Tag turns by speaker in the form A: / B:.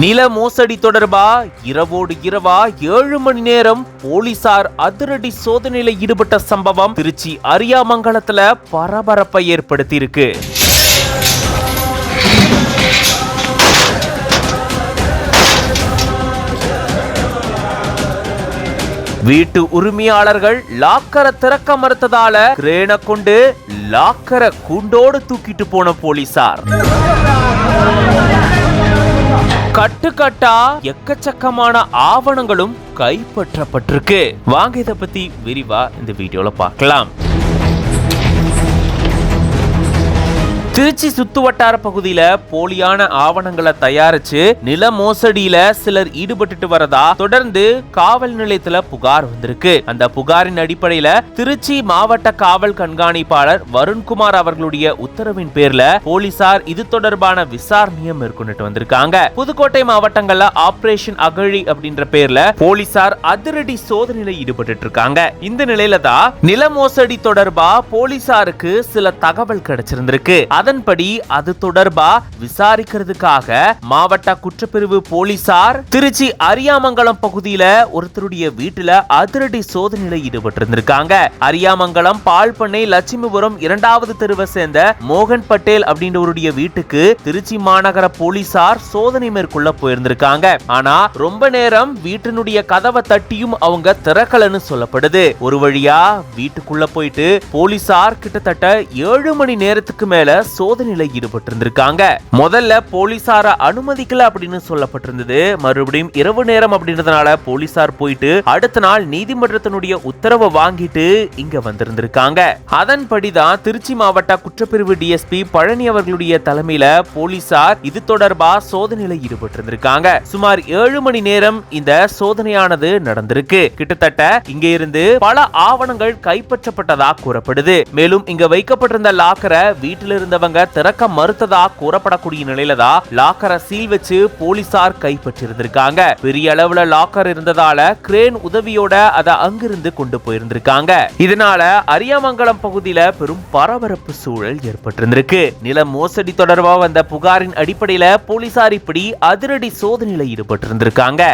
A: நில மோசடி தொடர்பா இரவோடு இரவா 7 மணி நேரம் போலீசார் அதிரடி சோதனையில் ஈடுபட்ட சம்பவம் திருச்சி அரியாமங்கலத்துல பரபரப்பை ஏற்படுத்தியிருக்கு. வீட்டு உரிமையாளர்கள் லாக்கரை திறக்க மறுத்ததால கிரேனை கொண்டு லாக்கரை கூண்டோடு தூக்கிட்டு போன போலீசார் கட்டுக்கட்டா எக்கச்சக்கமான ஆவணங்களும் கைப்பற்றப்பட்டிருக்கு. வாங்க இதை பத்தி விரிவா இந்த வீடியோல பார்க்கலாம். திருச்சி சுத்துவட்டார பகுதியில போலியான ஆவணங்களை தயாரிச்சு நில மோசடியில சிலர் ஈடுபட்டு வரதா தொடர்ந்து காவல் நிலையத்துல புகார் வந்திருக்கு. அந்த புகாரின் அடிப்படையில திருச்சி மாவட்ட காவல் கண்காணிப்பாளர் வருண்குமார் அவர்களுடைய உத்தரவின் பேர்ல போலீசார் இது தொடர்பான விசாரணையை மேற்கொண்டு வந்திருக்காங்க. புதுக்கோட்டை மாவட்டங்கள்ல ஆபரேஷன் அகழி அப்படின்ற பேர்ல போலீசார் அதிரடி சோதனையில ஈடுபட்டு இருக்காங்க. இந்த நிலையில தான் நில மோசடி தொடர்பா போலீசாருக்கு சில தகவல் கிடைச்சிருந்திருக்கு. அதன்படி அது தொடர்பா விசாரிக்கிறதுக்காக மாவட்ட குற்றப்பிரிவு போலீசார் திருச்சி அரியாமங்கலம் பகுதியில ஒருத்தருடைய வீட்டுல அதிரடி சோதனையில ஈடுபட்டிருந்திருக்காங்க. அரியாமங்கலம் பால் பண்ணை லட்சுமிபுரம் 2வது தெருவை சேர்ந்த மோகன் பட்டேல் அப்படின்றவருடைய வீட்டுக்கு திருச்சி மாநகர போலீசார் சோதனை மேற்கொள்ள போயிருந்திருக்காங்க. ஆனா ரொம்ப நேரம் வீட்டினுடைய கதவை தட்டியும் அவங்க திறக்கலன்னு சொல்லப்படுது. ஒரு வழியா வீட்டுக்குள்ள போயிட்டு போலீசார் கிட்டத்தட்ட 7 மணி நேரத்துக்கு மேல சோதனையில ஈடுபட்டிருந்திருக்காங்க. முதல்ல போலீசார அனுமதிக்கல அப்படின்னு சொல்லப்பட்டிருந்தது. மறுபடியும் இரவு நேரம் அப்படின்றதுனால போலீசார் போயிட்டு அடுத்த நாள் நீதிமன்றத்தினுடைய உத்தரவை வாங்கிட்டு இங்க வந்திருந்திருக்காங்க. அதன்படிதான் திருச்சி மாவட்ட குற்றப்பிரிவு டிஎஸ்பி பழனி அவர்களுடைய தலைமையில போலீசார் இது தொடர்பா சோதனையில ஈடுபட்டிருந்திருக்காங்க. சுமார் 7 மணி நேரம் இந்த சோதனையானது நடந்திருக்கு. கிட்டத்தட்ட இங்க இருந்து பல ஆவணங்கள் கைப்பற்றப்பட்டதா கூறப்படுது. மேலும் இங்க வைக்கப்பட்டிருந்த லாக்கரை வீட்டில் இருந்தவங்க திறக்க மறுத்ததா கூறப்படக்கூடிய நிலையில தான் லாக்கரை சீல் வச்சு போலீசார் கைப்பற்றிருந்திருக்காங்க. பெரிய அளவுல லாக்கர் இருந்ததால கிரேன் உதவியோட அதை அங்கிருந்து கொண்டு போயிருந்திருக்காங்க. இதனால அரியாமங்கலம் பகுதியில பெரும் பரபரப்பு சூழல் ஏற்பட்டிருந்திருக்கு. நில மோசடி தொடர்பா வந்த புகாரின் அடிப்படையில போலீசார் இப்படி அதிரடி சோதனையில ஈடுபட்டிருந்திருக்காங்க.